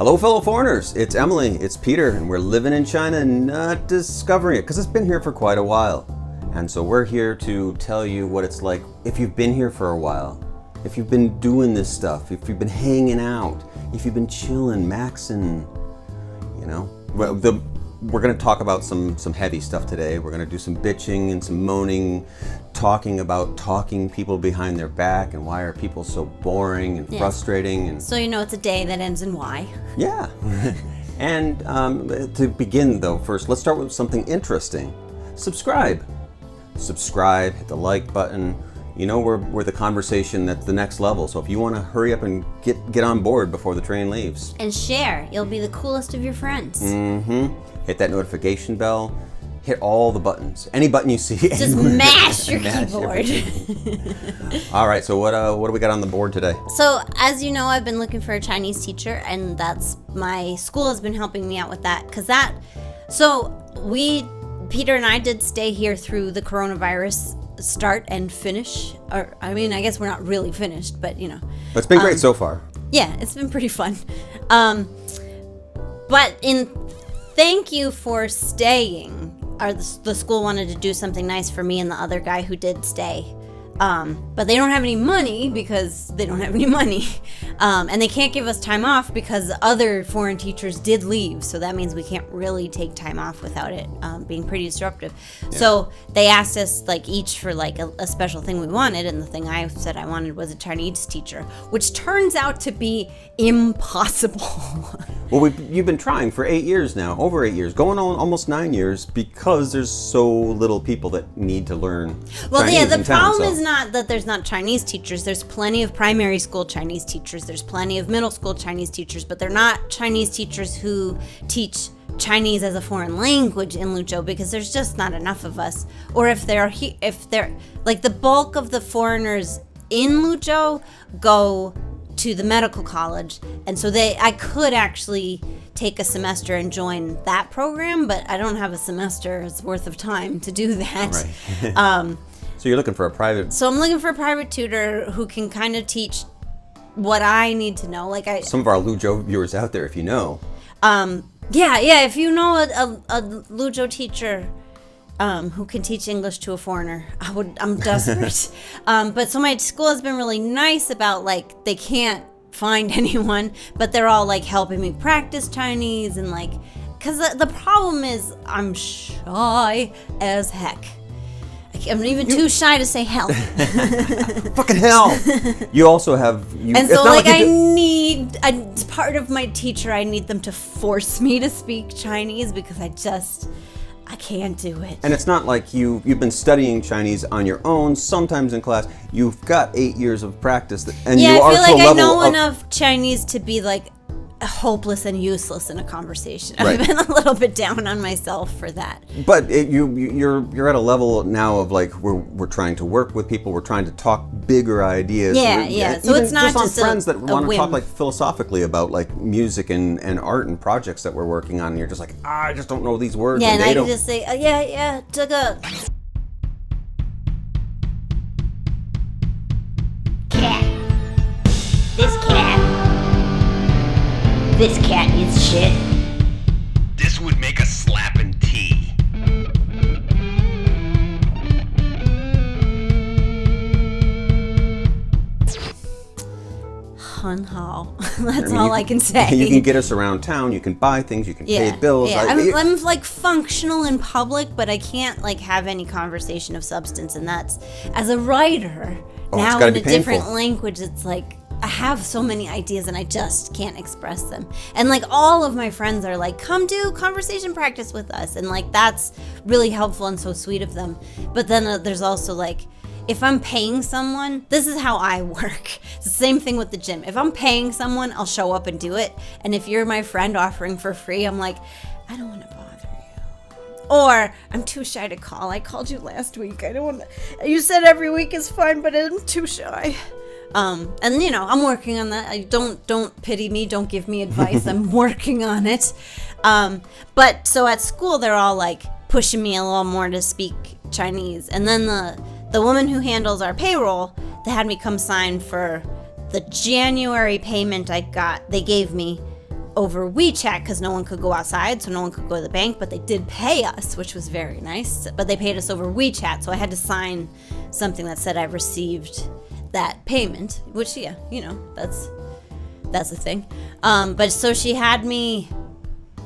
Hello, fellow foreigners. It's Emily, it's Peter, and we're living in China and not discovering it because it's been here for quite a while. And so we're here to tell you what it's like if you've been here for a while, if you've been doing this stuff, if you've been hanging out, if you've been chilling, maxing, you know. We're going to talk about some heavy stuff today. We're going to do some bitching and some moaning, talking about talking people behind their back and why are people so boring and frustrating. And so you know it's a day that ends in Y. Yeah. And to begin though, first, let's start with something interesting. Subscribe. Subscribe, hit the like button. You know, we're the conversation that's the next level. So if you want to hurry up and get on board before the train leaves. And share. You'll be the coolest of your friends. Mm-hmm. Hit that notification bell. Hit all the buttons. Any button you see. Just mash your keyboard. All right, so what do we got on the board today? So, as you know, I've been looking for a Chinese teacher, and my school has been helping me out with that. Peter and I did stay here through the coronavirus start and finish. Or, I mean, I guess we're not really finished, but you know. But it's been great so far. Yeah, it's been pretty fun. But in thank you for staying. The school wanted to do something nice for me and the other guy who did stay. But they don't have any money because they don't have any money. And they can't give us time off because other foreign teachers did leave. So that means we can't really take time off without it being pretty disruptive. Yeah. So they asked us each for a special thing we wanted. And the thing I said I wanted was a Chinese teacher, which turns out to be impossible. Well, you've been trying for 8 years now, over 8 years, going on almost 9 years because there's so little people that need to learn Chinese the problem is not that there's not Chinese teachers. There's plenty of primary school Chinese teachers. There's plenty of middle school Chinese teachers, but they're not Chinese teachers who teach Chinese as a foreign language in Luzhou because there's just not enough of us. Or if they're the bulk of the foreigners in Luzhou go to the medical college, and so I could actually take a semester and join that program, but I don't have a semester's worth of time to do that. Right. So you're looking for a private... So I'm looking for a private tutor who can kind of teach what I need to know. Some of our Luzhou viewers out there, if you know. If you know a Luzhou teacher who can teach English to a foreigner, I'm desperate. But so my school has been really nice about they can't find anyone, but they're all helping me practice Chinese and because the problem is I'm shy as heck. I'm even too shy to say hell. Fucking hell. You also have... And so as part of my teacher, I need them to force me to speak Chinese because I can't do it. And it's not like you've been studying Chinese on your own, sometimes in class. You've got 8 years of practice. And you are to a level I know enough Chinese to be hopeless and useless in a conversation. Right. I've been a little bit down on myself for that. But you're at a level now of we're trying to work with people. We're trying to talk bigger ideas. Yeah. So it's not just on friends that want to whim. talk philosophically about music and art and projects that we're working on. And you're just I just don't know these words. Yeah, and I can just say, 这个 cat. This cat is shit. This would make a slapping tea. 很好. That's all I can say. You can get us around town. You can buy things. You can pay bills. Yeah. I'm functional in public, but I can't have any conversation of substance. And that's as a writer now in a different language. It's I have so many ideas and I just can't express them. And all of my friends are come do conversation practice with us. And that's really helpful and so sweet of them. But then there's also if I'm paying someone, this is how I work. It's the same thing with the gym. If I'm paying someone, I'll show up and do it. And if you're my friend offering for free, I'm I don't want to bother you. Or I'm too shy to call. I called you last week. I don't want to. You said every week is fine, but I'm too shy. And I'm working on that. Don't pity me. Don't give me advice. I'm working on it. But so at school, they're all pushing me a little more to speak Chinese. And then the woman who handles our payroll, they had me come sign for the January payment they gave me over WeChat because no one could go outside, so no one could go to the bank, but they did pay us, which was very nice. But they paid us over WeChat, so I had to sign something that said I received that payment, which, yeah, you know, that's the thing. But so she had me,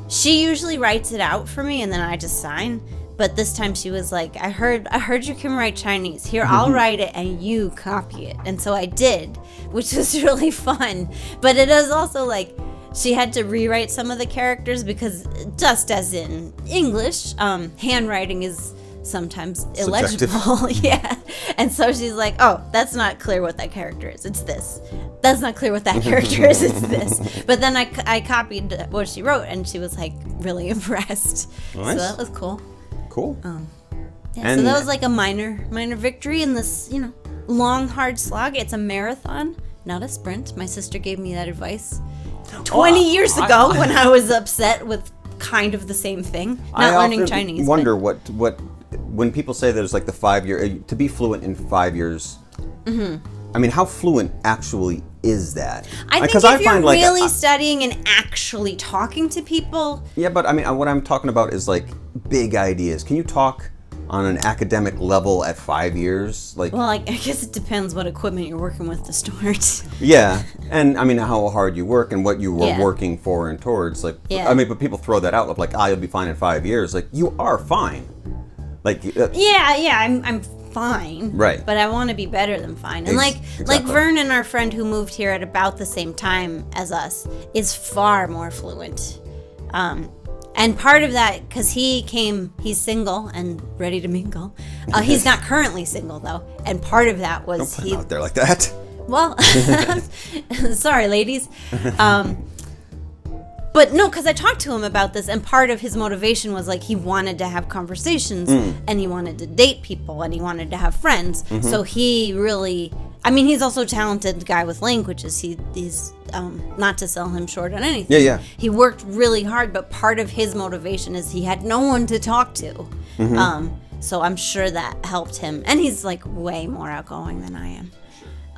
she usually writes it out for me and then I just sign. But this time she was like, I heard you can write Chinese. Here, I'll write it and you copy it. And so I did, which was really fun. But it is also like, she had to rewrite some of the characters because just as in English, handwriting is sometimes illegible. Yeah. And so she's like, oh, that's not clear what that character is. It's this. That's not clear what that character is. It's this. But then I copied what she wrote and she was like really impressed. Nice. So that was cool. Cool. Yeah, so that was like a minor victory in this, you know, long, hard slog. It's a marathon, not a sprint. My sister gave me that advice 20 years ago when I was upset with kind of the same thing, not learning Chinese. I wonder what when people say there's like the 5 year, to be fluent in 5 years, I mean, how fluent actually is that? I think if you're really studying and actually talking to people. Yeah, but I mean, what I'm talking about is like big ideas. Can you talk on an academic level at 5 years? Like, well, I guess it depends what equipment you're working with to start. Yeah, and I mean how hard you work and what you were working for and towards. Like, I mean, but people throw that out of like, you'll be fine in 5 years. Like, you are fine. Like, I'm fine. Right. But I want to be better than fine. And like Vernon, our friend who moved here at about the same time as us, is far more fluent. And part of that, because he's single and ready to mingle. He's not currently single though. And part of that was Don't put him out there like that. Well, sorry, ladies. But no, because I talked to him about this, and part of his motivation was like he wanted to have conversations, and he wanted to date people, and he wanted to have friends. So he really, I mean, he's also a talented guy with languages. He's not to sell him short on anything. Yeah. He worked really hard, but part of his motivation is he had no one to talk to. So I'm sure that helped him, and he's like way more outgoing than I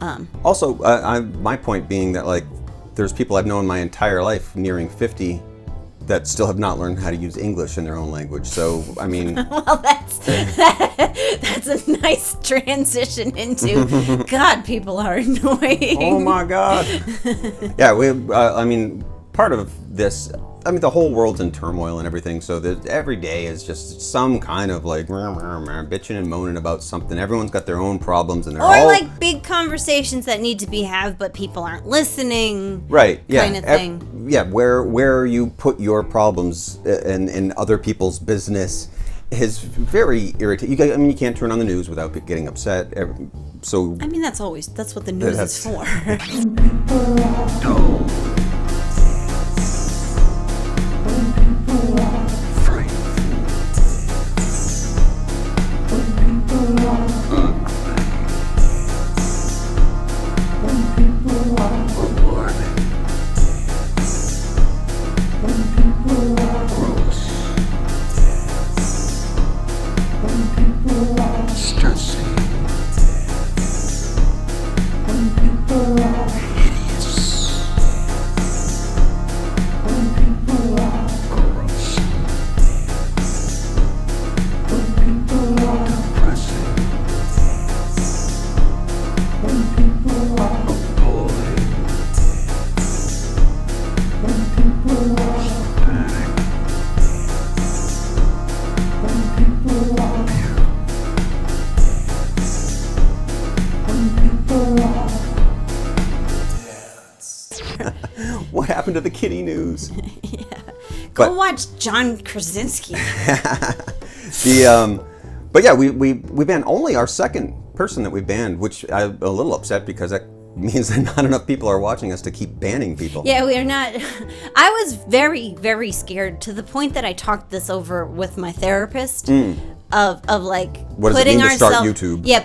am. Also, my point being that like, there's people I've known my entire life, nearing 50, that still have not learned how to use English in their own language. So, I mean... Well, that's a nice transition into, God, people are annoying. Oh my God. Yeah, I mean, part of this, I mean, the whole world's in turmoil and everything, so that every day is just some kind of like bitching and moaning about something. Everyone's got their own problems and they're all... like big conversations that need to be had, but people aren't listening. Right, yeah. Kind of thing. Yeah, where you put your problems in other people's business is very irritating. I mean, you can't turn on the news without getting upset. So... I mean, that's what the news is for. What happened to the kitty news? Yeah. Go watch John Krasinski. But yeah, we banned only our second person that we banned, which I'm a little upset because that means that not enough people are watching us to keep banning people. Yeah, we are not. I was very, very scared to the point that I talked this over with my therapist of like what does putting it mean to start ourselves. YouTube? Yeah,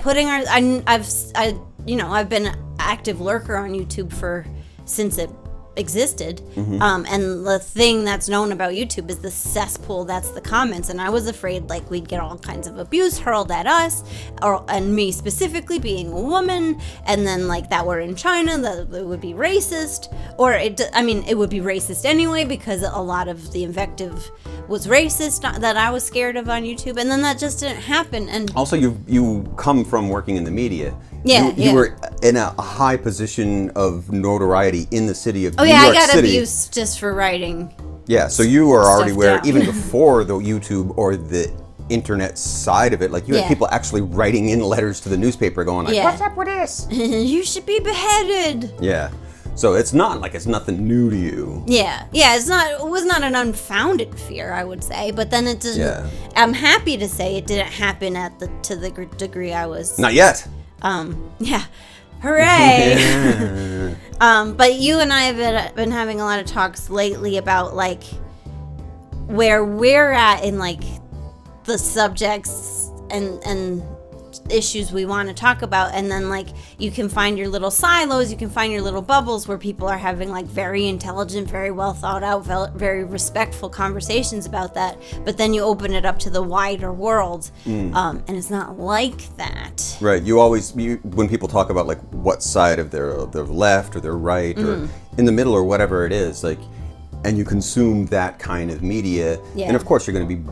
I've been an active lurker on YouTube since it existed. And the thing that's known about YouTube is the cesspool that's the comments, and I was afraid like we'd get all kinds of abuse hurled at us, and me specifically being a woman, and then like that we're in China, that it would be racist, or it would be racist anyway because a lot of the invective was racist that I was scared of on YouTube, and then that just didn't happen. And also you come from working in the media. You were in a high position of notoriety in the city of New York I got City. abused just for writing. Yeah, so you were already aware, down. even before the YouTube or the internet side of it, like you had people actually writing in letters to the newspaper going like, what's up with this? You should be beheaded. Yeah. So it's not like it's nothing new to you. Yeah, it was not an unfounded fear, I would say, but then it didn't. Yeah. I'm happy to say it didn't happen to the degree I was. Not yet. Yeah. Hooray! But you and I have been having a lot of talks lately about like where we're at in like the subjects and issues we want to talk about, and then like you can find your little silos, you can find your little bubbles where people are having like very intelligent, very well thought out, very respectful conversations about that, but then you open it up to the wider world, and it's not like that. Right. When people talk about like what side of their left or their right or in the middle or whatever it is, like, and you consume that kind of media, and of course you're going to be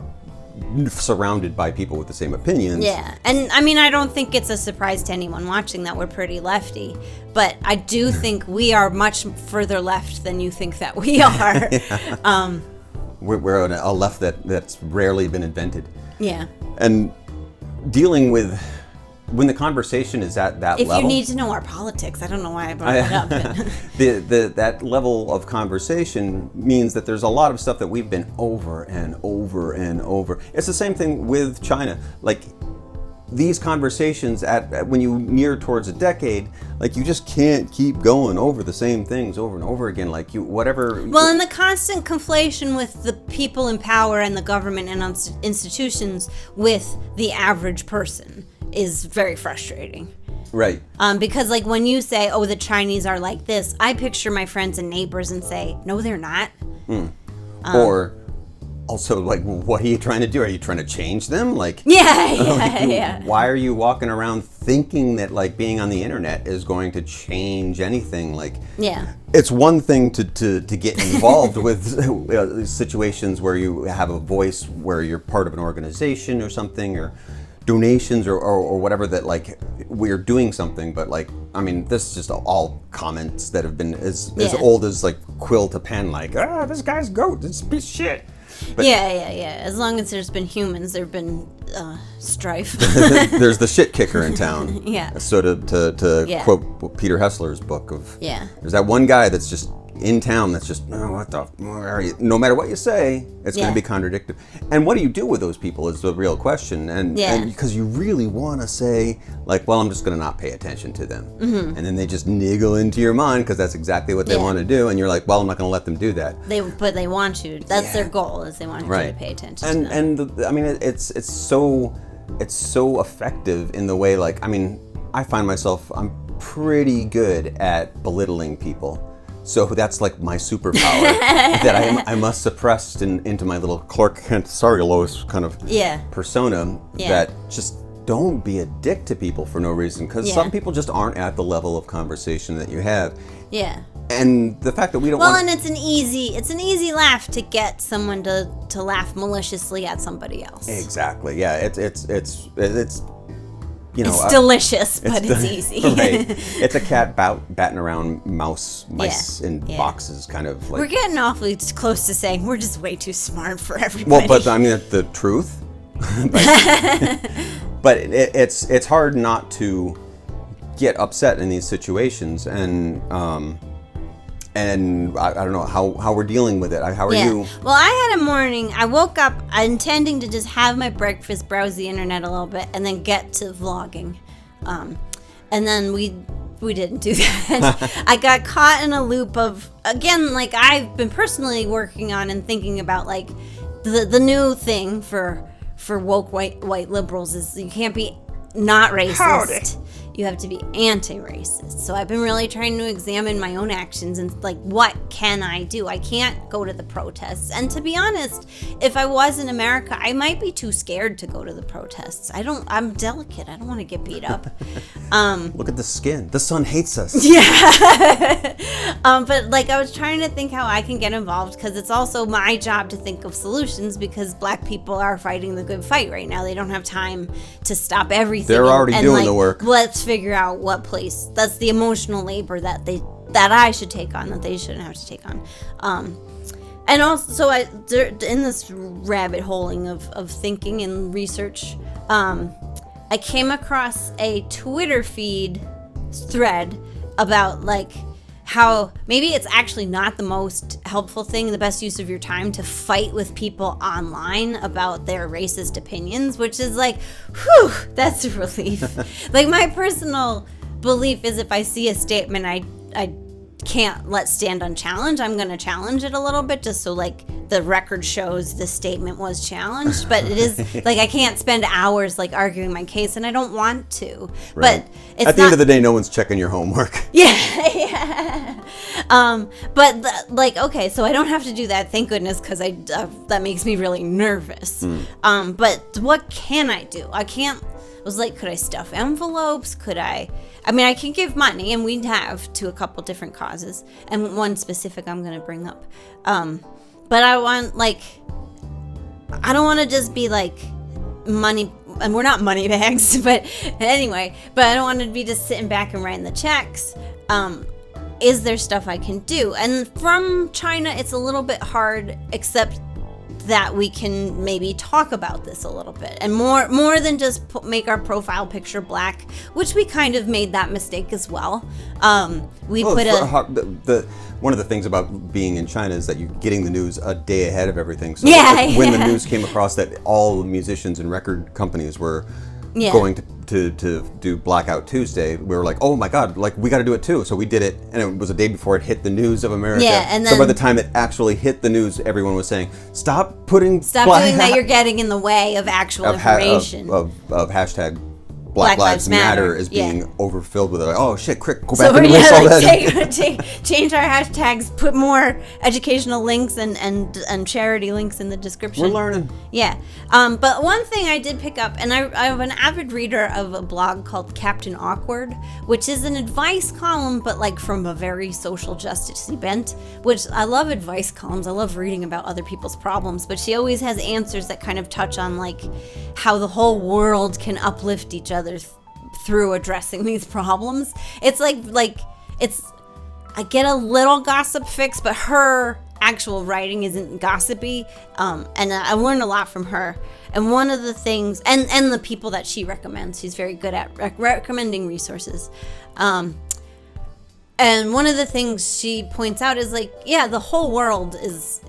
surrounded by people with the same opinions. Yeah, and I mean, I don't think it's a surprise to anyone watching that we're pretty lefty, but I do think we are much further left than you think that we are. We're on a left that's rarely been invented. Yeah. And dealing with when the conversation is at that level. If you need to know our politics, I don't know why I brought it up. That level of conversation means that there's a lot of stuff that we've been over and over and over. It's the same thing with China. Like these conversations when you near towards a decade, like you just can't keep going over the same things over and over again. Like whatever. Well, and the constant conflation with the people in power and the government and institutions with the average person is very frustrating. Right. Because like when you say, oh, the Chinese are like this, I picture my friends and neighbors and say, no, they're not. Or also like, what are you trying to do? Are you trying to change them? Like, yeah. Why are you walking around thinking that like being on the internet is going to change anything? Like, it's one thing to get involved with situations where you have a voice, where you're part of an organization or something, or donations or whatever, that like we're doing something, but like, I mean, this is just all comments that have been as old as like quill to pen, like, this guy's goat, this piece of shit. But as long as there's been humans, there've been strife. There's the shit kicker in town. So to quote Peter Hessler's book of, there's that one guy that's just in town that's just, no matter what you say, it's going to be contradictory. And what do you do with those people is the real question. And because you really want to say, like, well, I'm just going to not pay attention to them. And then they just niggle into your mind because that's exactly what they want to do. And you're like, well, I'm not going to let them do that. But they want to. That's their goal, is they want you to pay attention to them. And I mean, it's so effective in the way, like, I mean, I find myself, I'm pretty good at belittling people. So that's like my superpower that I must suppress into my little Clark Kent cellulose kind of persona. That just don't be a dick to people for no reason, because some people just aren't at the level of conversation that you have. And the fact that we don't and it's an easy laugh to get someone to laugh maliciously at somebody else. Exactly. Yeah. It's you know, it's delicious, but it's easy. Right. It's a cat batting around mice in boxes, kind of like. We're getting awfully close to saying we're just way too smart for everybody. Well, but I mean, that's the truth. But it's hard not to get upset in these situations, and I don't know how we're dealing with it. How are you? Well, I had a morning. I woke up intending to just have my breakfast, browse the internet a little bit, and then get to vlogging. And then we didn't do that. I got caught in a loop of, again, like I've been personally working on and thinking about, like the new thing for woke white liberals is you can't be not racist. you have to be anti-racist. So I've been really trying to examine my own actions and like, what can I do? I can't go to the protests. And to be honest, if I was in America, I might be too scared to go to the protests. I'm delicate. I don't want to get beat up. Look at the skin. The sun hates us. Yeah. But like, I was trying to think how I can get involved, because it's also my job to think of solutions, because Black people are fighting the good fight right now. They don't have time to stop everything. They're already doing the work. Let's figure out what place. That's the emotional labor that I should take on, that they shouldn't have to take on. And also, so in this rabbit holing of thinking and research, I came across a Twitter feed thread about like how maybe it's actually not the most helpful thing, the best use of your time, to fight with people online about their racist opinions, which is like, whew, that's a relief. Like, my personal belief is if I see a statement I can't let stand unchallenged, I'm going to challenge it a little bit, just so like the record shows the statement was challenged. But it is like, I can't spend hours like arguing my case, and I don't want to. Right. But it's at the end of the day, no one's checking your homework. Yeah. Like, okay, so I don't have to do that, thank goodness, because that makes me really nervous. But what can I do? Was like, could I stuff envelopes? I can give money, and we have, to a couple different causes, and one specific I'm going to bring up. But I want, like, I don't want to just be like money, and we're not money bags, but anyway, but I don't want to be just sitting back and writing the checks. Is there stuff I can do? And from China, it's a little bit hard, except that we can maybe talk about this a little bit, and more than just make our profile picture black, which we kind of made that mistake as well. One of the things about being in China is that you're getting the news a day ahead of everything. So when the news came across that all musicians and record companies were going to do Blackout Tuesday, we were like, oh my God, like, we got to do it too. So we did it, and it was a day before it hit the news of America. Yeah, and then, so by the time it actually hit the news, everyone was saying, stop doing that. You're getting in the way of actual information. Of hashtag Black Lives Matter is being overfilled with it. Like, oh shit, quick, go back so and erase all that. Change our hashtags, put more educational links and charity links in the description. We're learning. Yeah. But one thing I did pick up, and I'm an avid reader of a blog called Captain Awkward, which is an advice column, but like from a very social justice bent, which I love advice columns. I love reading about other people's problems, but she always has answers that kind of touch on like how the whole world can uplift each other through addressing these problems. It's like I get a little gossip fix, but her actual writing isn't gossipy, and I learned a lot from her. And one of the things, and the people that she recommends, she's very good at recommending resources. And one of the things she points out is like, yeah, the whole world is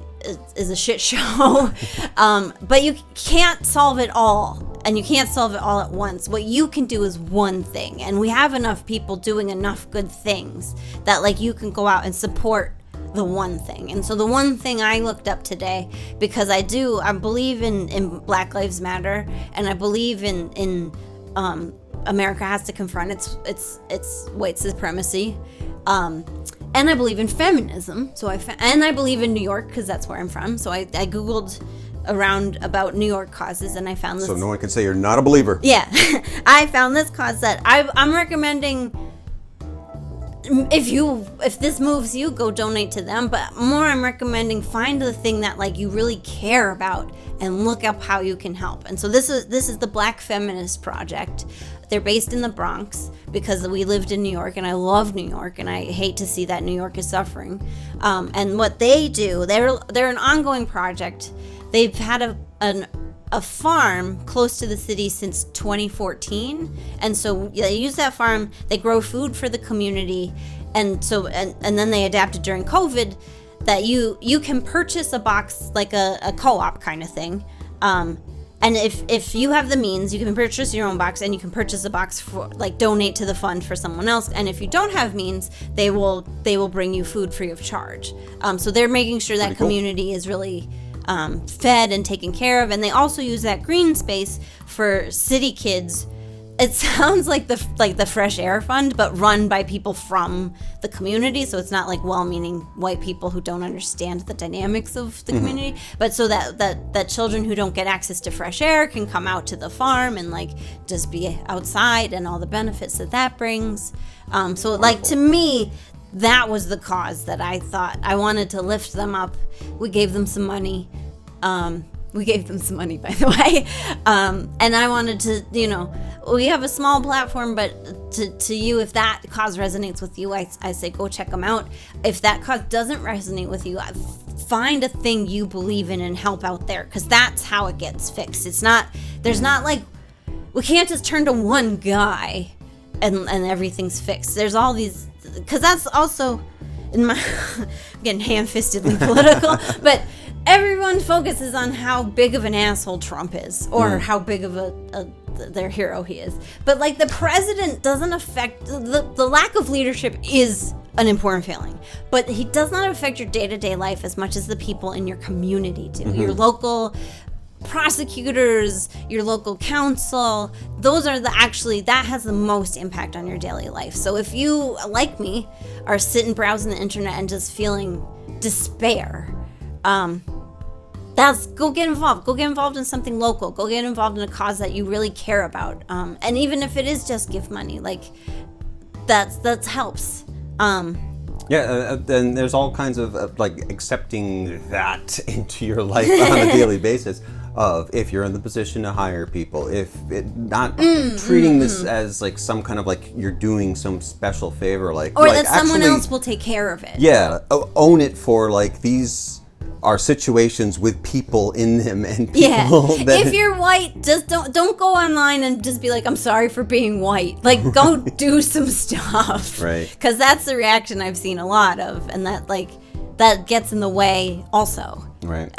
a shit show, but you can't solve it all. And you can't solve it all at once. What you can do is one thing. And we have enough people doing enough good things that like you can go out and support the one thing. And so the one thing I looked up today, because I believe in Black Lives Matter, and I believe in America has to confront its white supremacy. And I believe in feminism. And I believe in New York, because that's where I'm from. So I Googled around about New York causes, and I found this. So no one can say you're not a believer. Yeah. I found this cause that I'm recommending, if this moves you, go donate to them, but more I'm recommending find the thing that like you really care about and look up how you can help. And so this is the Black Feminist Project. They're based in the Bronx because we lived in New York, and I love New York, and I hate to see that New York is suffering. And what they do, they're an ongoing project. They've had a farm close to the city since 2014, and so they use that farm. They grow food for the community, and so and then they adapted during COVID that you can purchase a box, like a co-op kind of thing. And if you have the means, you can purchase your own box, and you can purchase a box for like donate to the fund for someone else. And if you don't have means, they will bring you food free of charge. So they're making sure that community is really fed and taken care of. And they also use that green space for city kids it sounds like the Fresh Air Fund, but run by people from the community. So it's not like well-meaning white people who don't understand the dynamics of the community, but so that children who don't get access to fresh air can come out to the farm and like just be outside and all the benefits that brings. So like to me, that was the cause that I thought I wanted to lift them up. We gave them some money. We gave them some money, by the way. And I wanted to, we have a small platform, but to you, if that cause resonates with you, I say go check them out. If that cause doesn't resonate with you, find a thing you believe in and help out there, because that's how it gets fixed. There's not like, we can't just turn to one guy and everything's fixed. There's all these, because that's also, I'm getting ham-fistedly political, but everyone focuses on how big of an asshole Trump is, or how big of their hero he is. But like the president doesn't affect, the lack of leadership is an important failing, but he does not affect your day-to-day life as much as the people in your community do. Your local prosecutors, your local council, those are that has the most impact on your daily life. So if you, like me, are sitting browsing the internet and just feeling despair, go get involved. Go get involved in something local. Go get involved in a cause that you really care about. And even if it is just give money, like that helps. Then there's all kinds of like accepting that into your life on a daily basis. Of if you're in the position to hire people, not treating this as like some kind of like you're doing some special favor, or like that someone else will take care of it. Yeah, own it for like these are situations with people in them and people that... If you're white, just don't go online and just be like, I'm sorry for being white. Like, go do some stuff. Right. Because that's the reaction I've seen a lot of, and that gets in the way also. Right.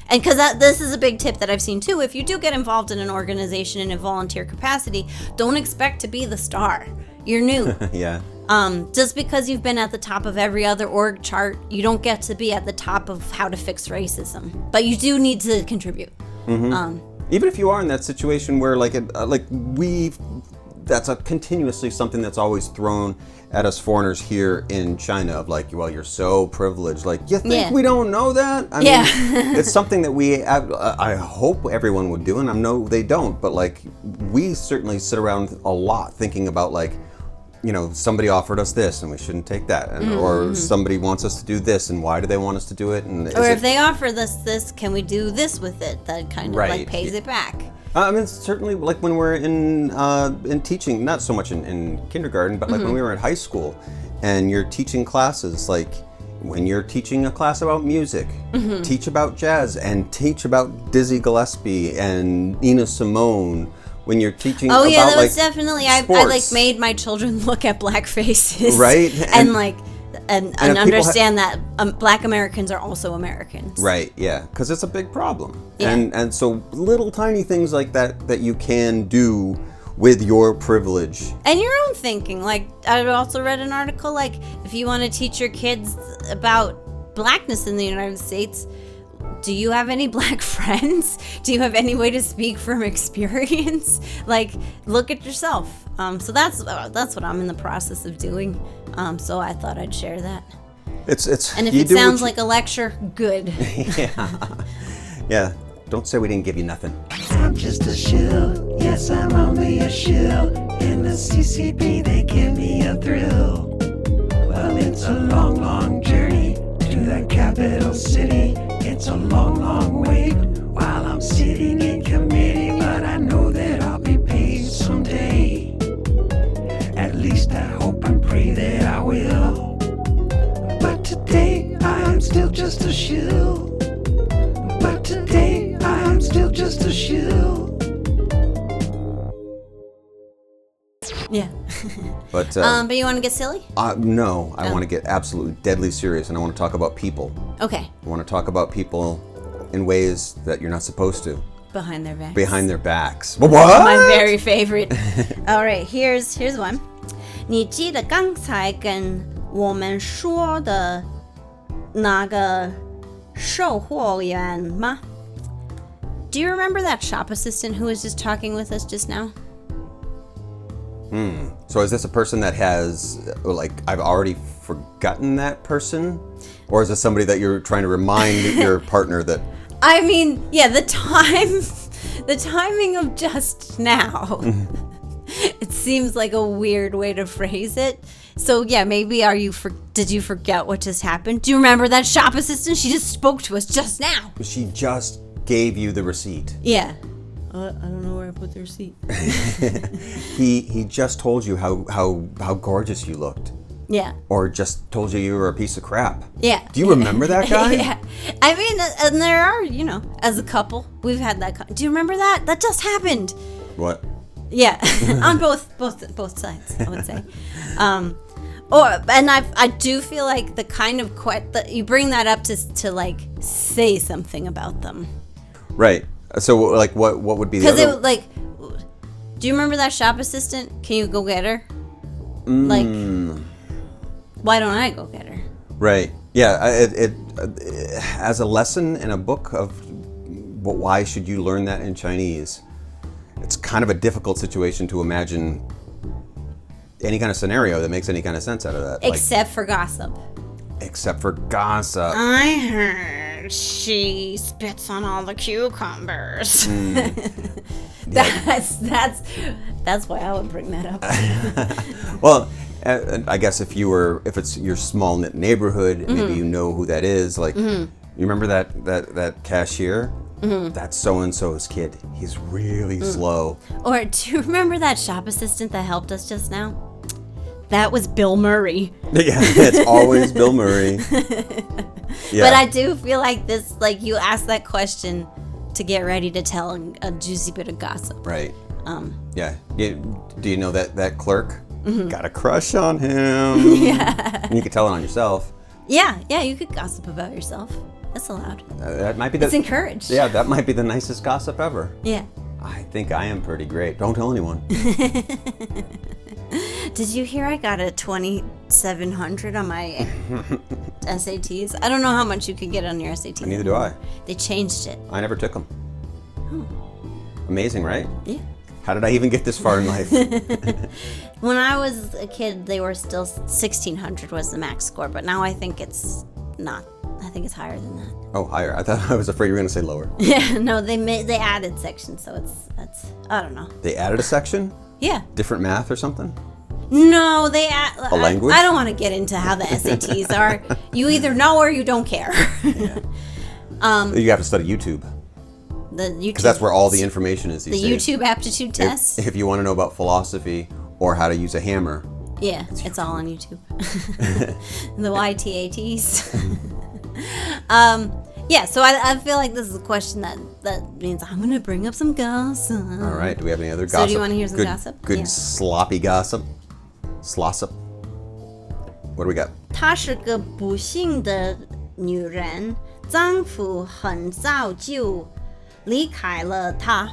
And because this is a big tip that I've seen too. If you do get involved in an organization in a volunteer capacity, don't expect to be the star. You're new. Yeah. Just because you've been at the top of every other org chart, you don't get to be at the top of how to fix racism. But you do need to contribute. Mm-hmm. Even if you are in that situation where that's continuously something that's always thrown at us foreigners here in China of like, well, you're so privileged. Like, you think we don't know that? I mean, it's something that we have, I hope everyone would do, and I know they don't, but like, we certainly sit around a lot thinking about like, somebody offered us this and we shouldn't take that. Or somebody wants us to do this and why do they want us to do it? Or if they offer this, can we do this with it? That kind of like pays it back. I mean, certainly like when we're in teaching, not so much in kindergarten, but like when we were in high school and you're teaching classes, like when you're teaching a class about music, teach about jazz and teach about Dizzy Gillespie and Nina Simone. When you're teaching about that was like, definitely, sports. I like made my children look at black faces. Right. And understand that Black Americans are also Americans. Right, yeah, because it's a big problem. Yeah. And so little tiny things like that you can do with your privilege. And your own thinking. Like, I also read an article, like, if you want to teach your kids about blackness in the United States, do you have any black friends? Do you have any way to speak from experience? Like, look at yourself. So that's what I'm in the process of doing. So I thought I'd share that. And if it sounds like a lecture, good. Yeah. Don't say we didn't give you nothing. I'm just a shill. Yes, I'm only a shill. In the CCP, they give me a thrill. Well, it's a long, long journey to the capital city. It's a long, long wait while I'm sitting in committee, but I know that I'll be paid someday. At least I hope and pray that I will. But today I'm still just a shill. But today I'm still just a shill. Yeah. But you want to get silly? No, I want to get absolutely deadly serious, and I want to talk about people. Okay. I want to talk about people in ways that you're not supposed to. Behind their backs. Behind their backs. What? My very favorite. All right, here's one. 你记得刚才跟我们说的那个售货员吗? Do you remember that shop assistant who was just talking with us just now? So is this a person that has, like, I've already forgotten that person? Or is this somebody that you're trying to remind your partner that... I mean, yeah, the timing of just now. It seems like a weird way to phrase it. So yeah, maybe did you forget what just happened? Do you remember that shop assistant? She just spoke to us just now. She just gave you the receipt. Yeah. I don't know where I put the receipt. He just told you how gorgeous you looked. Yeah. Or just told you were a piece of crap. Yeah. Do you remember that guy? Yeah. I mean, and there are, as a couple, we've had that. Do you remember that? That just happened. What? Yeah. On both sides, I would say. I do feel like the kind of you bring that up to like say something about them. Right. So like what would be the other? Because it like, do you remember that shop assistant? Can you go get her? Like, why don't I go get her? Right. Yeah. It as a lesson in a book of why should you learn that in Chinese? It's kind of a difficult situation to imagine any kind of scenario that makes any kind of sense out of that. Except for gossip. Except for gossip. I heard she spits on all the cucumbers. That's why I would bring that up. Well, I guess if it's your small knit neighborhood, maybe you know who that is. Like, you remember that cashier? That's so-and-so's kid. He's really slow. Or do you remember that shop assistant that helped us just now? That was Bill Murray. Yeah, it's always Bill Murray. Yeah. But I do feel like this, like you asked that question to get ready to tell a juicy bit of gossip. Right. Yeah. Do you know that clerk? Got a crush on him. Yeah. And you could tell it on yourself. Yeah, you could gossip about yourself. That's allowed. That might be it's encouraged. Yeah, that might be the nicest gossip ever. Yeah. I think I am pretty great. Don't tell anyone. Did you hear I got a 2700 on my SATs? I don't know how much you could get on your SATs. Neither do I. They changed it. I never took them. Oh. Amazing, right? Yeah. How did I even get this far in life? When I was a kid, they were still 1600 was the max score, but now I think it's not. I think it's higher than that. Oh, higher. I was afraid you were going to say lower. Yeah, no, they added sections, so that's I don't know. They added a section? Yeah. Different math or something? No, they add a language. I don't want to get into how the SATs are. You either know or you don't care. Yeah. You have to study YouTube. Because that's where all the information is these days. The YouTube aptitude tests. If you want to know about philosophy or how to use a hammer. Yeah, it's all on YouTube. The YTATs. Yeah, so I feel like this is a question that means I'm going to bring up some gossip. All right, do we have any other gossip? So do you want to hear some gossip? Good sloppy gossip? Slossip? What do we got? 她是个不幸的女人，丈夫很早就离开了她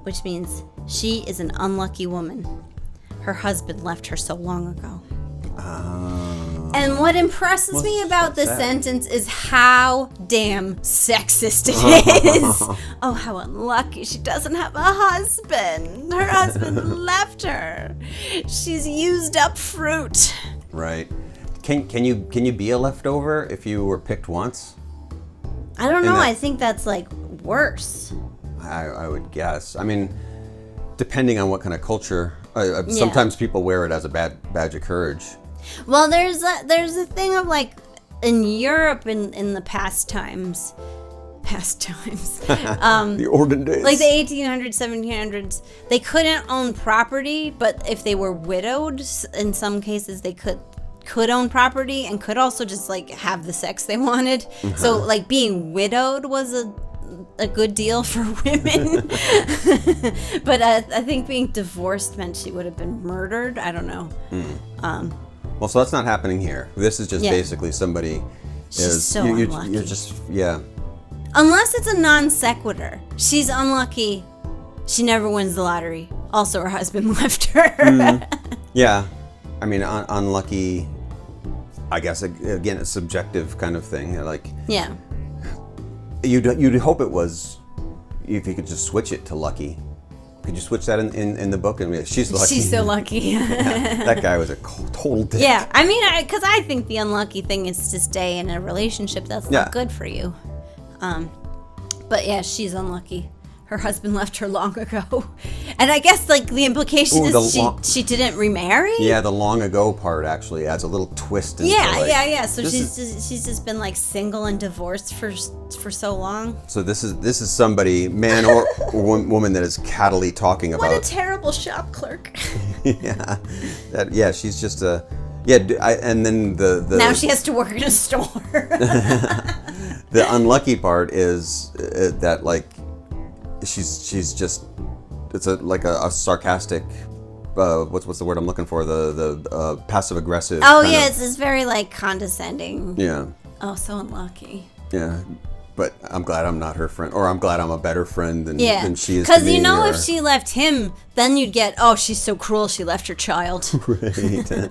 which means she is an unlucky woman. Her husband left her so long ago. And what impresses me about this sentence is how damn sexist it is. Oh, how unlucky she doesn't have a husband. Her husband left her. She's used up fruit. Right. Can you be a leftover if you were picked once? I don't know. I think that's like worse. I would guess. I mean, depending on what kind of culture. Sometimes people wear it as a badge of courage. Well, there's a thing of like in Europe in the past times, the olden days, like the 1800s, 1700s, they couldn't own property, but if they were widowed, in some cases they could own property and could also just like have the sex they wanted. So like being widowed was a good deal for women. But I think being divorced meant she would have been murdered. I don't know. Well, so that's not happening here. This is just basically somebody She's so unlucky. You're just Unless it's a non sequitur. She's unlucky. She never wins the lottery. Also, her husband left her. Yeah. I mean, unlucky, I guess, again, a subjective kind of thing. Like, yeah. You'd hope it was, if you could just switch it to lucky. Could you switch that in the book? And she's lucky. She's so lucky. Yeah, that guy was a total dick. Yeah, I mean, because I think the unlucky thing is to stay in a relationship that's not good for you. But yeah, she's unlucky. Her husband left her long ago. And I guess, like, the implication is she didn't remarry? Yeah, the long ago part actually adds a little twist into Yeah. So she's just been, like, single and divorced for so long. So this is somebody, man or woman, that is cattily talking about... What a terrible shop clerk. Yeah, she's just a... Yeah, and then the... Now she has to work in a store. The unlucky part is that, like, she's just, it's like a sarcastic, what's the word I'm looking for, the passive aggressive. Oh yeah, it's this very, like, condescending. Yeah. Oh, so unlucky. Yeah, but I'm glad I'm not her friend, or I'm glad I'm a better friend than she is. Because if she left him, then you'd get, oh, she's so cruel, she left her child. Right.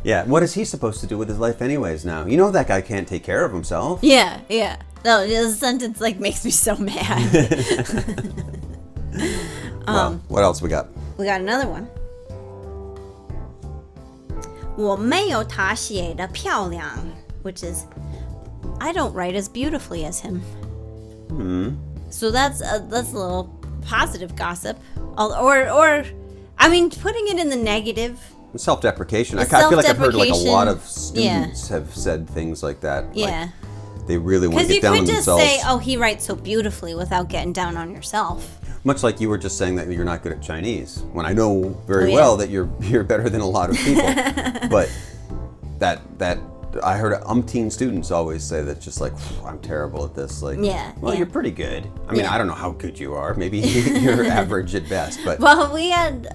Yeah, what is he supposed to do with his life anyways now? You know that guy can't take care of himself. Yeah. No, this sentence, like, makes me so mad. Well, what else we got? We got another one. 我没有他写的漂亮, which is, I don't write as beautifully as him. So that's a little positive gossip, or I mean, putting it in the negative. Self-deprecation. I feel like I've heard, like, a lot of students have said things like that. Yeah. Like, they really want to get down on themselves. Because you could just say, oh, he writes so beautifully, without getting down on yourself. Much like you were just saying that you're not good at Chinese, when I know very well that you're better than a lot of people. But that I heard umpteen students always say that, just like, I'm terrible at this. Like, you're pretty good. I mean, I don't know how good you are. Maybe you're average at best. But well, we had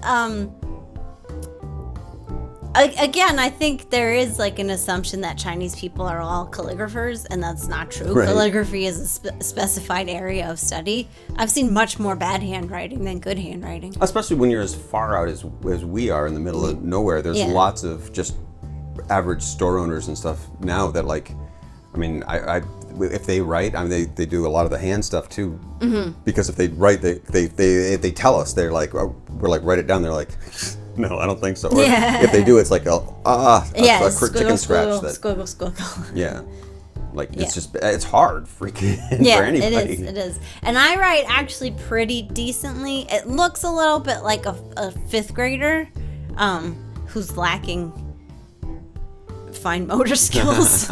again, I think there is, like, an assumption that Chinese people are all calligraphers, and that's not true. Right. Calligraphy is a specified area of study. I've seen much more bad handwriting than good handwriting. Especially when you're as far out as we are in the middle of nowhere. There's lots of just average store owners and stuff now that, like, I mean, if they write, I mean, they do a lot of the hand stuff too. Because if they write, they tell us, they're like, we're like, write it down. They're like, no, I don't think so. Or if they do, it's like a chicken scratch. Squiggle. Yeah, like it's just, it's hard freaking for anybody. It is. And I write actually pretty decently. It looks a little bit like a fifth grader who's lacking fine motor skills.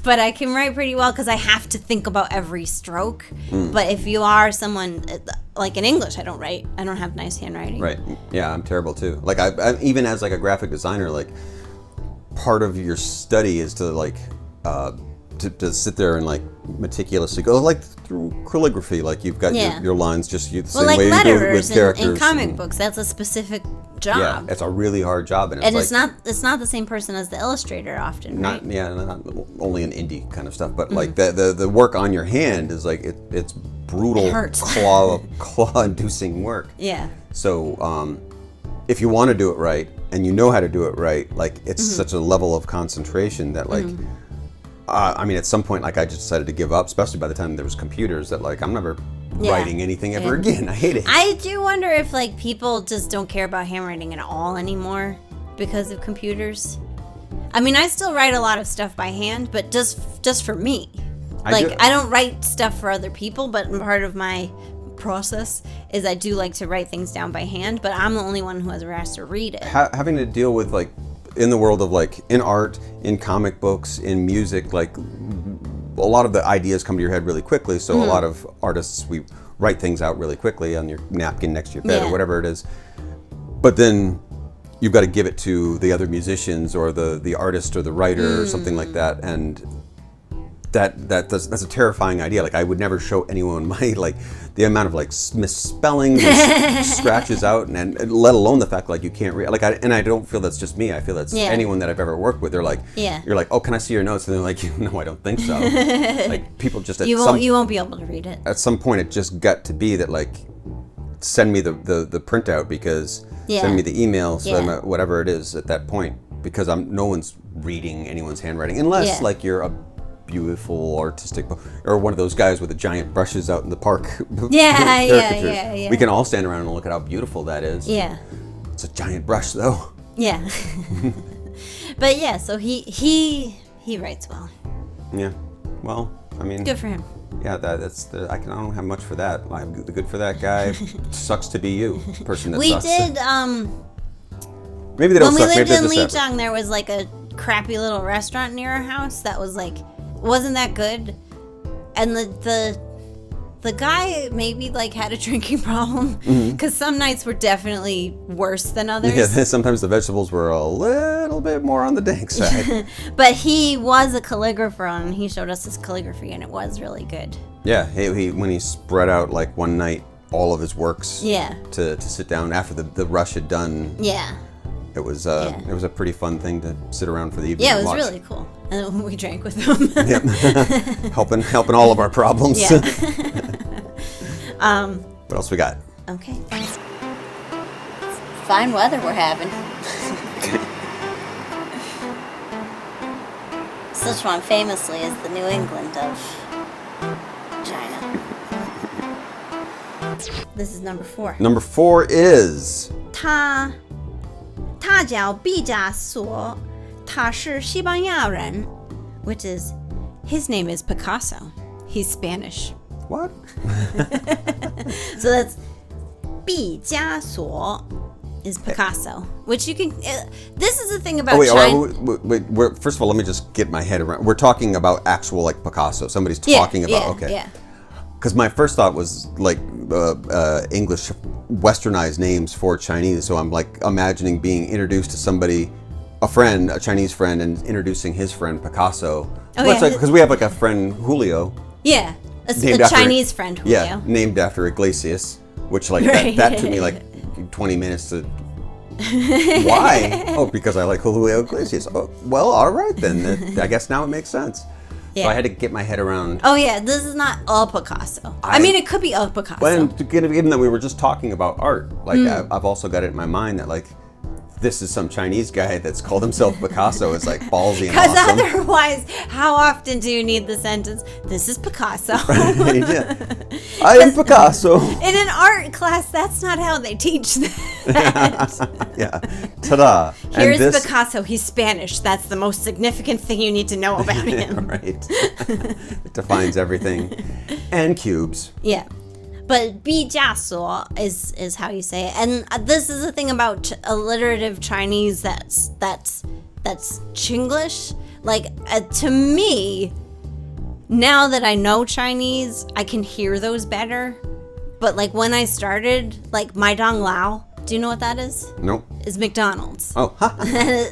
But I can write pretty well because I have to think about every stroke. But if you are someone, like in English, I don't have nice handwriting. Right. Yeah, I'm terrible too. Like I even as, like, a graphic designer, like, part of your study is to, like, to sit there and, like, meticulously go, like, through calligraphy. Like, you've got your lines just the same way you do with characters. In comic books, that's a specific job. Yeah, it's a really hard job, and it's not the same person as the illustrator often. Not only in indie kind of stuff, but like the work on your hand is like it's brutal, it hurts. claw-inducing work. Yeah. So if you want to do it right and you know how to do it right, like, it's such a level of concentration that, like, I mean, at some point, like, I just decided to give up, especially by the time there was computers, that, like, I'm never writing anything ever again. I hate it. I do wonder if, like, people just don't care about handwriting at all anymore because of computers. I mean, I still write a lot of stuff by hand, but just for me. I don't write stuff for other people, but part of my process is I do like to write things down by hand, but I'm the only one who ever has to read it. Having to deal with, like, in the world of, like, in art, in comic books, in music, like, a lot of the ideas come to your head really quickly. So a lot of artists, we write things out really quickly on your napkin next to your bed or whatever it is. But then you've got to give it to the other musicians or the artist or the writer or something like that. And that's a terrifying idea. Like, I would never show anyone my, like, the amount of, like, misspellings and scratches out, and let alone the fact, like, you can't read. Like, and I don't feel that's just me. I feel that's anyone that I've ever worked with. They're like, you're like, oh, can I see your notes? And they're like, no, I don't think so. Like, people just you won't be able to read it. At some point, it just got to be that, like, send me the printout, because send me the email, whatever it is at that point, because no one's reading anyone's handwriting unless like you're a beautiful artistic, or one of those guys with the giant brushes out in the park. Yeah. We can all stand around and look at how beautiful that is. Yeah. It's a giant brush, though. Yeah. But yeah, so he writes well. Yeah. Well, I mean, good for him. Yeah, I don't have much for that. Good for that guy. Sucks to be you, person that sucks. We did. Maybe they don't when suck. we lived in Maybe Lijiang, there was like a crappy little restaurant near our house that was like wasn't that good, and the guy maybe like had a drinking problem because some nights were definitely worse than others. Yeah, sometimes the vegetables were a little bit more on the dank side. But he was a calligrapher and he showed us his calligraphy and it was really good. Yeah, he when he spread out like one night all of his works. Yeah. To sit down after the rush had done. Yeah. It was a pretty fun thing to sit around for the evening. Yeah, it and was watch. really cool. And we drank with him. Yep. helping all of our problems. Yeah. What else we got? Okay. Fine weather we're having. Sichuan famously is the New England of China. This is number 4. Number 4 is 他叫毕加索，他是西班牙人, which is his name is Picasso. He's Spanish. what? So that's 毕加索 is Picasso, which you can. This is the thing about China. Wait, first of all, let me just get my head around. We're talking about actual like Picasso. Somebody's talking about. Okay. Yeah. Because my first thought was like English westernized names for Chinese. So I'm like imagining being introduced to somebody, a Chinese friend, and introducing his friend Picasso. Because we have like a friend Julio. Yeah, a Chinese friend Julio. Yeah, named after Iglesias, which like Right. that took me like 20 minutes to. Why? Oh, because I like Julio Iglesias. Oh, well, all right then. I guess now it makes sense. Yeah. So I had to get my head around. Oh yeah, this is not a Picasso. I mean, it could be a Picasso. But given that we were just talking about art, like I've also got it in my mind that like this is some Chinese guy that's called himself Picasso. It's like ballsy and Because awesome. otherwise, how often do you need the sentence, this is Picasso? Yeah. I am Picasso. In an art class, that's not how they teach that. Yeah. Ta-da. Here's Picasso. He's Spanish. That's the most significant thing you need to know about him. Right. It defines everything. And cubes. Yeah. But 毕加索 is how you say it. And this is the thing about alliterative Chinese that's Chinglish. Like, to me, now that I know Chinese, I can hear those better. But, like, when I started, like, Mai Dong Lao, do you know what that is? Nope. Is McDonald's. Oh,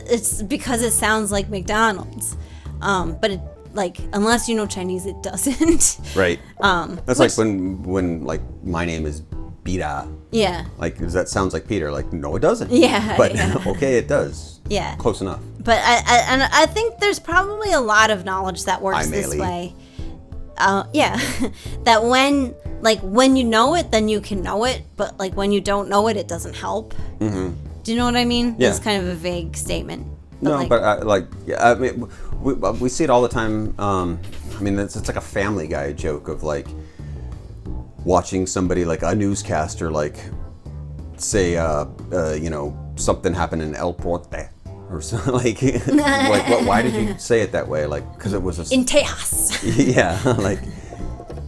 It's because it sounds like McDonald's. But it, like, unless you know Chinese, it doesn't. Right. That's like when like my name is Bida. Yeah. Like, does that sounds like Peter? Like, no, it doesn't. Yeah. But yeah. okay, it does. Yeah. Close enough. But I think there's probably a lot of knowledge that works this way. Yeah. That when you know it, then you can know it. But like when you don't know it, it doesn't help. Mm-hmm. Do you know what I mean? Yeah. It's kind of a vague statement. I mean, we see it all the time. I mean, it's like a Family Guy joke of like watching somebody like a newscaster like say something happened in El Porte or something like why did you say it that way? Like because it was in Tejas. Yeah, like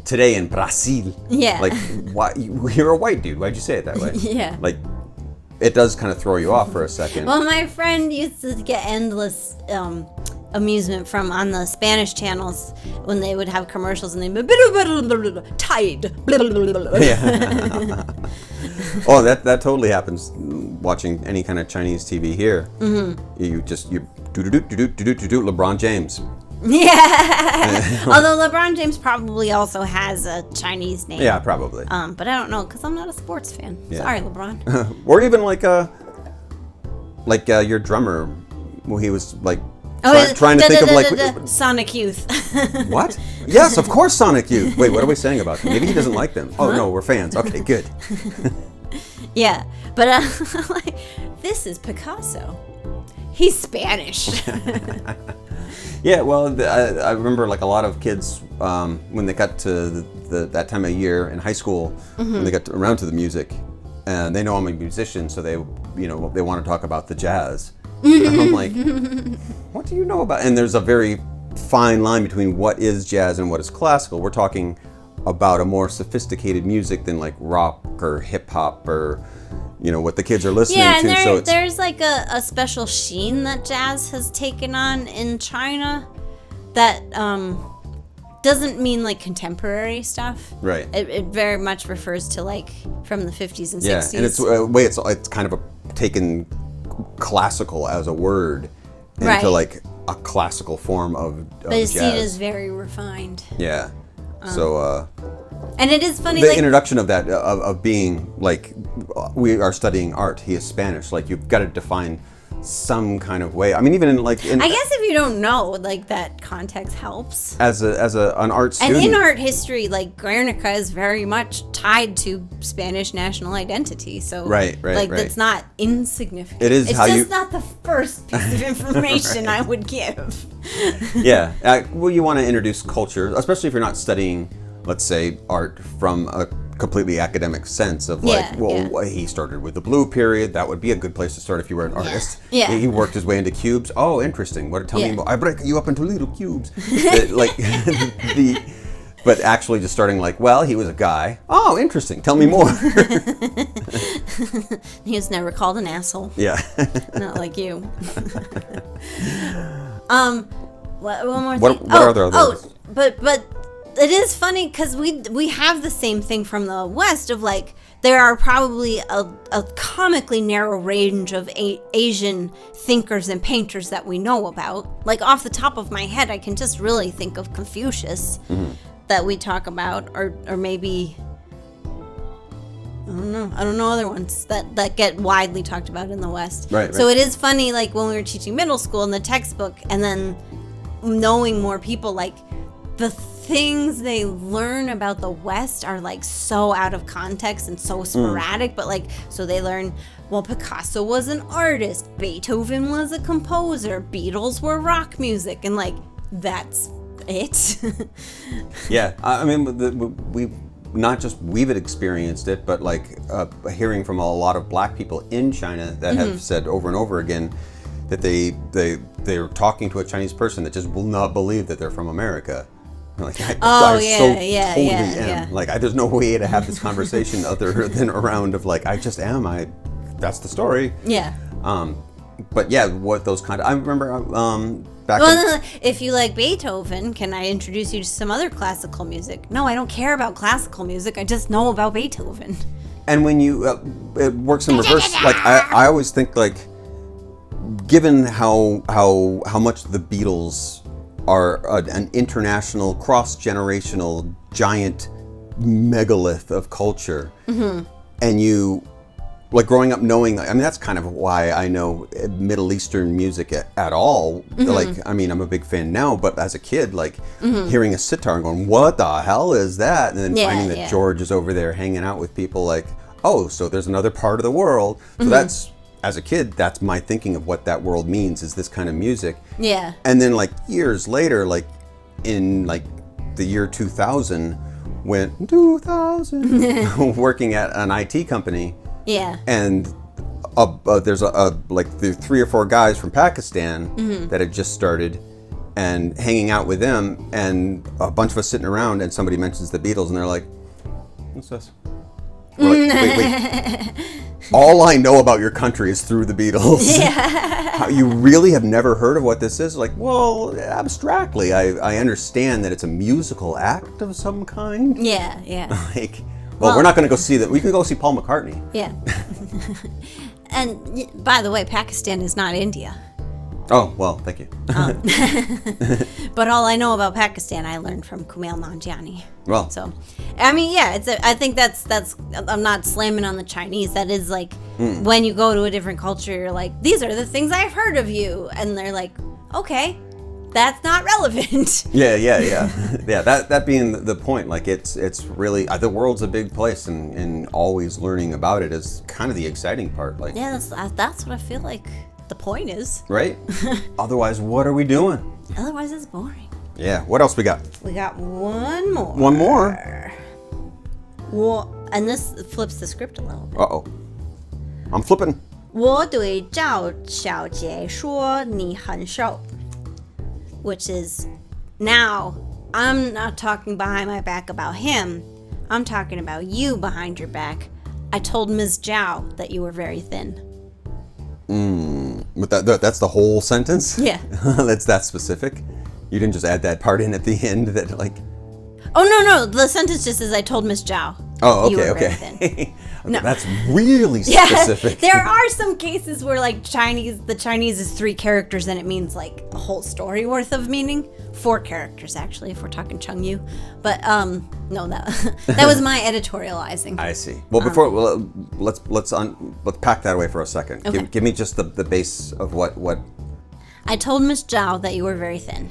today in Brazil. Yeah. Like why you're a white dude? Why'd you say it that way? Yeah. Like. It does kind of throw you off for a second. Well, my friend used to get endless amusement from on the Spanish channels when they would have commercials and they'd be Tide. Yeah. Oh, that totally happens watching any kind of Chinese TV here. Mm-hmm. You do LeBron James. Yeah. Although LeBron James probably also has a Chinese name. Yeah, probably. But I don't know because I'm not a sports fan. Yeah. Sorry, LeBron. Or even like your drummer, when he was like trying to think of like Sonic Youth. What? Yes, of course, Sonic Youth. Wait, what are we saying about them? Maybe he doesn't like them. Oh no, we're fans. Okay, good. Yeah, but like this is Picasso. He's Spanish. Yeah, well, I remember like a lot of kids when they got to that time of year in high school, when they got around to the music, and they know I'm a musician, so they want to talk about the jazz. And I'm like, what do you know about? And there's a very fine line between what is jazz and what is classical. We're talking about a more sophisticated music than like rock or hip hop or what the kids are listening to. And there's like a special sheen that jazz has taken on in China that doesn't mean like contemporary stuff. Right. It very much refers to like from the 50s and 60s. Yeah, and it's kind of taken classical as a word into like a classical form of but it's jazz. seen as very refined. Yeah. So and it is funny the like introduction of that of being like we are studying art. He is Spanish. Like you've got to define some kind of way. I mean, even I guess if you don't know, like that context helps. As an art student. And in art history, like Guernica is very much tied to Spanish national identity. So right. that's not insignificant. It is. It's just not the first piece of information I would give. Yeah. Well, you want to introduce culture, especially if you're not studying, let's say, art from a completely academic sense of like, he started with the blue period. That would be a good place to start if you were an artist. Yeah. He worked his way into cubes. Oh, interesting. Tell me more. I break you up into little cubes. But actually just starting like, well, he was a guy. Oh, interesting. Tell me more. He was never called an asshole. Yeah. Not like you. One more thing. What are the others? But it is funny because we have the same thing from the West of like there are probably a comically narrow range of Asian thinkers and painters that we know about. Like off the top of my head, I can just really think of Confucius that we talk about, or maybe I don't know other ones that get widely talked about in the West. Right. So it is funny, like when we were teaching middle school in the textbook, and then knowing more people, like the things they learn about the West are like so out of context and so sporadic, but like, so they learn, well, Picasso was an artist, Beethoven was a composer, Beatles were rock music, and like, that's it. Yeah, I mean, we've experienced it, but like hearing from a lot of black people in China that have said over and over again that they're talking to a Chinese person that just will not believe that they're from America. Like, I totally am. Like, there's no way to have this conversation other than around of like, I just am. That's the story. Yeah. But yeah, what those kind of, I remember back. Well, if you like Beethoven, can I introduce you to some other classical music? No, I don't care about classical music. I just know about Beethoven. And when you, it works in reverse. Like I always think like, given how much the Beatles are an international, cross-generational, giant megalith of culture, and you, like growing up knowing, I mean, that's kind of why I know Middle Eastern music at all. Like, I mean, I'm a big fan now, but as a kid, like hearing a sitar and going, what the hell is that? And then finding that George is over there hanging out with people like, oh, so there's another part of the world. So that's, as a kid, that's my thinking of what that world means, is this kind of music. Yeah. And then like years later, like in like the year 2000, working at an IT company. Yeah. And there's like the 3 or 4 guys from Pakistan that had just started, and hanging out with them, and a bunch of us sitting around, and somebody mentions the Beatles, and they're like, what's this? We're like, wait. All I know about your country is through the Beatles. Yeah. You really have never heard of what this is? Like, well, abstractly, I understand that it's a musical act of some kind. Yeah, yeah. Like, well, we're not going to go see that. We can go see Paul McCartney. Yeah. And by the way, Pakistan is not India. Oh, well, thank you. But all I know about Pakistan, I learned from Kumail Nanjiani. Well, so, I mean, yeah, I think that's, I'm not slamming on the Chinese. That is like, when you go to a different culture, you're like, these are the things I've heard of you. And they're like, okay, that's not relevant. Yeah. Yeah, that being the point, like it's really, the world's a big place, and always learning about it is kind of the exciting part. Like, yeah, that's what I feel like the point is. Right? Otherwise, what are we doing? Otherwise, it's boring. Yeah. What else we got? We got one more. One more. Well, and this flips the script a little bit. Uh-oh. I'm flipping. 我对赵小姐说你很瘦, which is now I'm not talking behind my back about him. I'm talking about you behind your back. I told Ms. Zhao that you were very thin. But that's the whole sentence? Yeah. That's that specific? You didn't just add that part in at the end that like... Oh, no. The sentence just says I told Ms. Zhao. Oh, you were okay. very thin. No. That's really specific. Yeah, there are some cases where like the Chinese is 3 characters and it means like a whole story worth of meaning. 4 characters actually, if we're talking Chengyu. But no, that was my editorializing. I see. Well, before let's pack that away for a second. Okay. Give me just the base of what. I told Miss Zhao that you were very thin.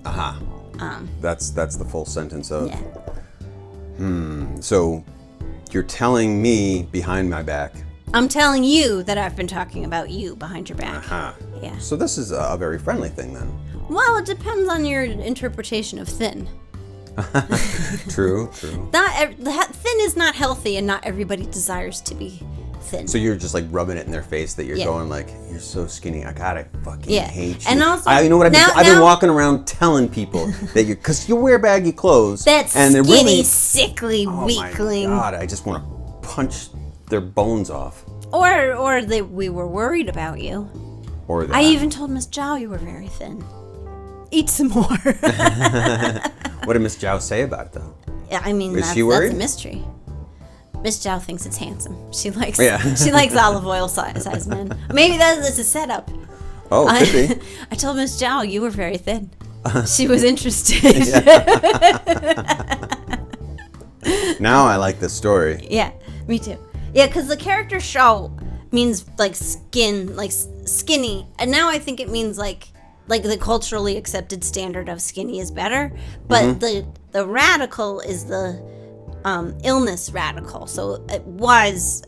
That's the full sentence of. Yeah. So, you're telling me behind my back. I'm telling you that I've been talking about you behind your back. Yeah. So this is a very friendly thing then. Well, it depends on your interpretation of thin. True. Thin is not healthy, and not everybody desires to be thin. So you're just like rubbing it in their face that you're going like, you're so skinny. I gotta fucking hate you. And also, you know what I've been walking around telling people that because you wear baggy clothes. That and they're skinny, really, sickly weakling. Oh my God, I just want to punch their bones off. Or we were worried about you. Or that. I even told Miss Zhao you were very thin. Eat some more. What did Miss Zhao say about it though? Yeah, I mean, Is that's she worried? a mystery. Miss Zhao thinks it's handsome. She likes she likes olive oil size men. Maybe that's a setup. Oh, could be. I told Miss Zhao you were very thin. She was interested. Now I like this story. Yeah, me too. Yeah, because the character shao means like skin, like skinny, and now I think it means like the culturally accepted standard of skinny is better. But the radical is the illness radical, so it was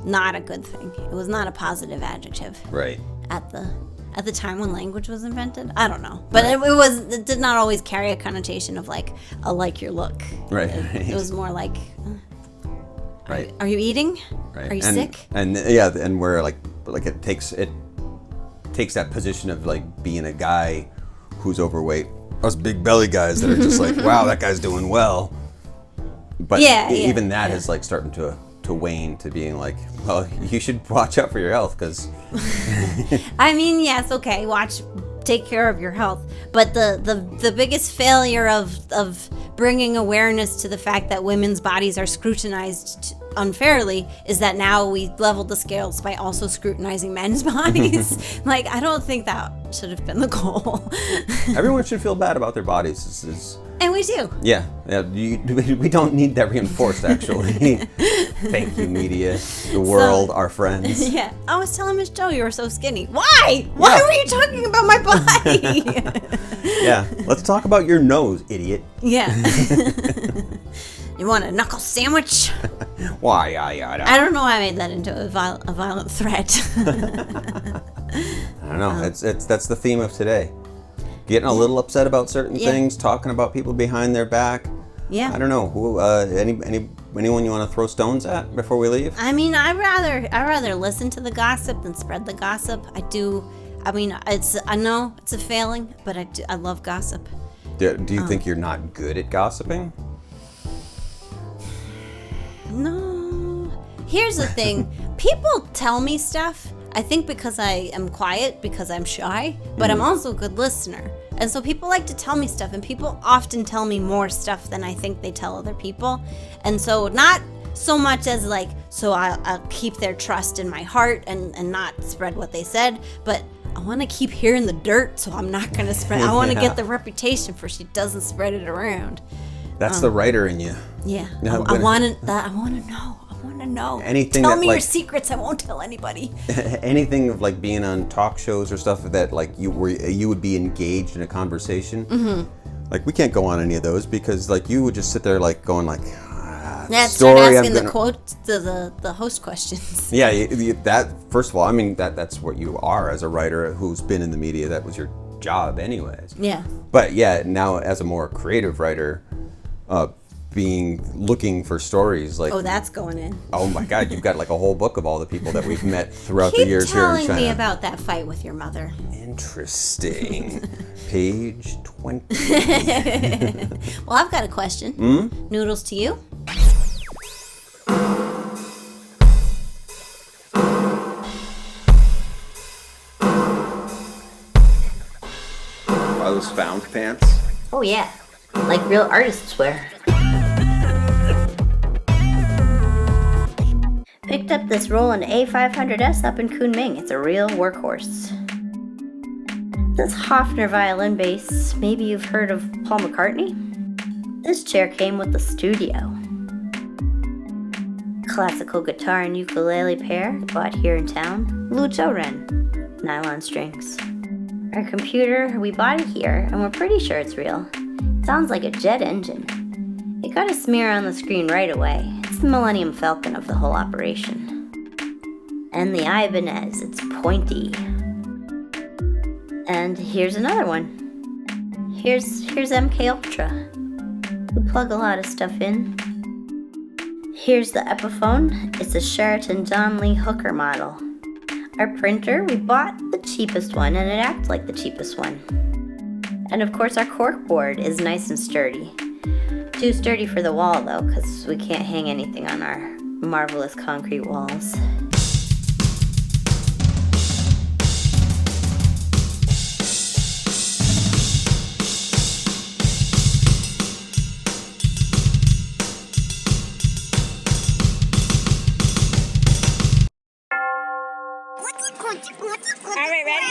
not a good thing. It was not a positive adjective. Right. At the time when language was invented. I don't know, but it did not always carry a connotation of like I like your look. Right. It was more like right. Are you eating? Right. Are you sick? And yeah, and where like it takes that position of like being a guy who's overweight. Us big belly guys that are just like, wow, that guy's doing well. But even that is like starting to wane to being like, well, you should watch out for your health because. I mean, yes, okay, take care of your health. But the biggest failure of bringing awareness to the fact that women's bodies are scrutinized unfairly is that now we leveled the scales by also scrutinizing men's bodies. Like, I don't think that should have been the goal. Everyone should feel bad about their bodies. And we do. Yeah. We don't need that reinforced, actually. Thank you, media, the world, our friends. Yeah. I was telling Miss Zhao you were so skinny. Why? Why were you talking about my body? Yeah. Let's talk about your nose, idiot. Yeah. You want a knuckle sandwich? Why? I don't know why I made that into a violent threat. I don't know. That's the theme of today. Getting a little upset about certain things, talking about people behind their back. Yeah. I don't know. Who? Anyone you want to throw stones at before we leave? I mean, I rather listen to the gossip than spread the gossip. I do. I mean, I know it's a failing, but I love gossip. Do you think you're not good at gossiping? No. Here's the thing. People tell me stuff. I think because I am quiet, because I'm shy, but I'm also a good listener. And so people like to tell me stuff, and people often tell me more stuff than I think they tell other people. And so not so much as like, so I'll keep their trust in my heart and not spread what they said, but I want to keep hearing the dirt, so I'm not going to spread. I want to get the reputation for she doesn't spread it around. That's the writer in you. Yeah. I want to know. Anything tell that, me like, your secrets. I won't tell anybody. Anything of like being on talk shows or stuff that like you would be engaged in a conversation. Mm-hmm. Like we can't go on any of those because like you would just sit there like going like. Start asking the host questions. Yeah, that first of all, I mean that's what you are as a writer who's been in the media. That was your job anyways. Yeah. But yeah, now as a more creative writer, looking for stories like... Oh, that's going in. Oh my God, you've got like a whole book of all the people that we've met throughout the years here in China. Keep telling me about that fight with your mother. Interesting. Page 20. Well, I've got a question. Noodles to you? Are those found pants? Oh, yeah. Like real artists wear. Picked up this Roland A500S up in Kunming. It's a real workhorse. This Hofner violin bass, maybe you've heard of Paul McCartney? This chair came with the studio. Classical guitar and ukulele pair, bought here in town. Lucho Ren, nylon strings. Our computer, we bought it here, and we're pretty sure it's real. It sounds like a jet engine. It got a smear on the screen right away. It's the Millennium Falcon of the whole operation. And the Ibanez, it's pointy. And here's another one. Here's MK Ultra. We plug a lot of stuff in. Here's the Epiphone. It's a Sheraton John Lee Hooker model. Our printer, we bought the cheapest one, and it acts like the cheapest one. And of course our cork board is nice and sturdy. Too sturdy for the wall though, because we can't hang anything on our marvelous concrete walls. Alright, ready?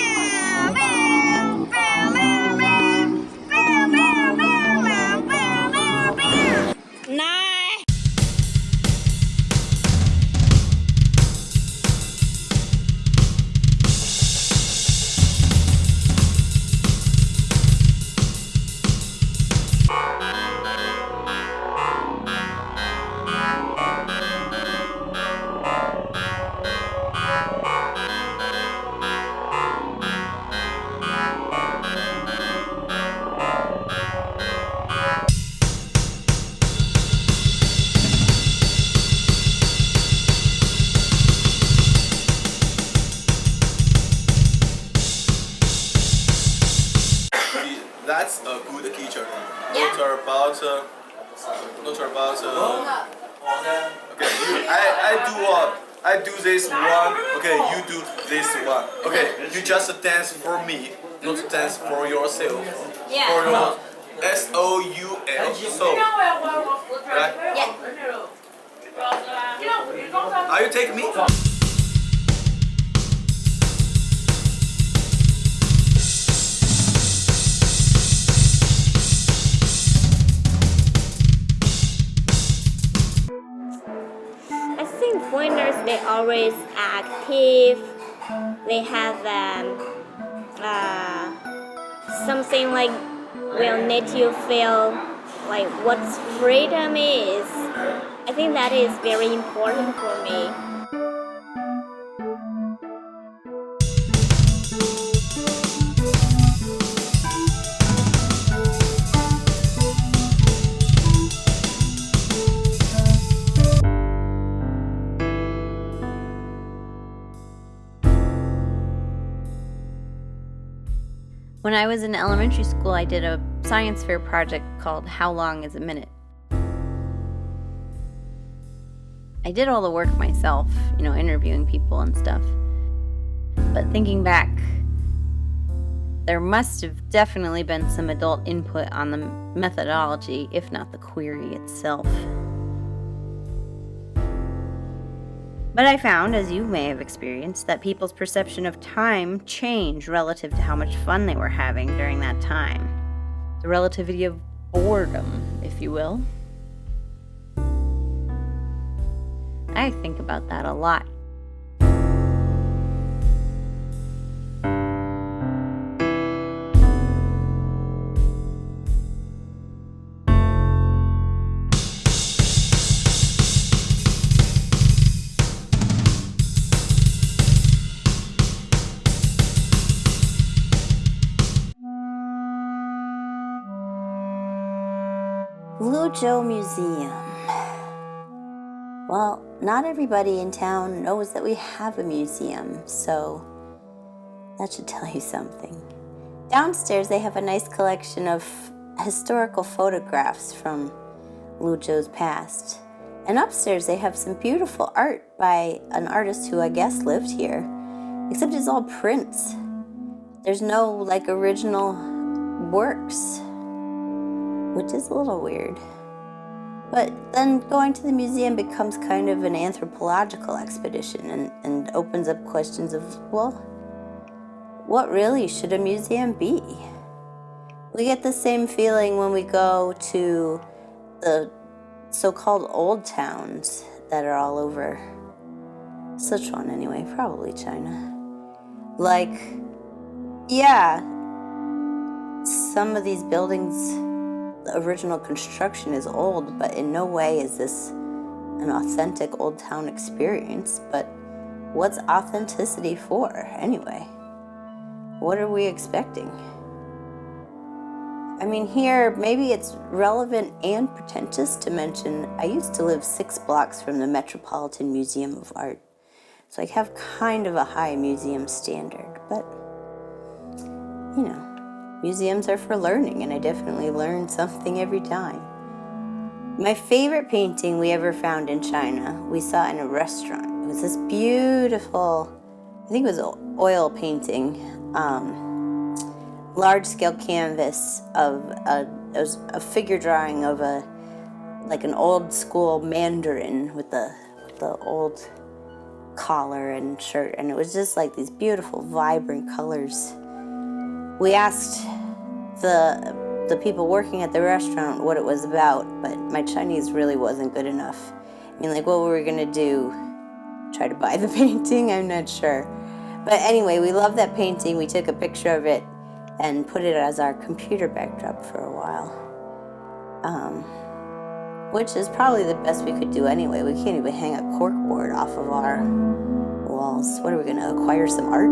Nine. That's a good teacher. Yeah. Not about. Okay, I do this one. Okay, you do this one. Okay, you just dance for me, not dance for yourself. Yeah. For your SOUL. So, right? Yeah. Are you take me? I think foreigners, they always active. They have something like will make you feel like what freedom is. I think that is very important for me. When I was in elementary school, I did a science fair project called How Long is a Minute? I did all the work myself, interviewing people and stuff. But thinking back, there must have definitely been some adult input on the methodology, if not the query itself. But I found, as you may have experienced, that people's perception of time changed relative to how much fun they were having during that time. The relativity of boredom, if you will. I think about that a lot. Luzhou Museum. Well, not everybody in town knows that we have a museum, so that should tell you something. Downstairs, they have a nice collection of historical photographs from Luzhou's past. And upstairs, they have some beautiful art by an artist who I guess lived here, except it's all prints. There's no, like, original works, which is a little weird. But then going to the museum becomes kind of an anthropological expedition and opens up questions of, well, what really should a museum be? We get the same feeling when we go to the so-called old towns that are all over Sichuan anyway, probably China. Like, yeah, some of these buildings, the original construction is old, but in no way is this an authentic old town experience. But what's authenticity for anyway? What are we expecting? I mean, here, maybe it's relevant and pretentious to mention I used to live 6 blocks from the Metropolitan Museum of Art. So I have kind of a high museum standard, but, you know, museums are for learning, and I definitely learn something every time. My favorite painting we ever found in China, we saw in a restaurant. It was this beautiful, I think it was an oil painting, large-scale canvas of a figure drawing of an old-school Mandarin with the old collar and shirt, and it was just like these beautiful, vibrant colors. We asked the people working at the restaurant what it was about, but my Chinese really wasn't good enough. I mean, like, what were we gonna do? Try to buy the painting? I'm not sure. But anyway, we loved that painting. We took a picture of it and put it as our computer backdrop for a while. Which is probably the best we could do anyway. We can't even hang a corkboard off of our walls. What are we gonna acquire some art?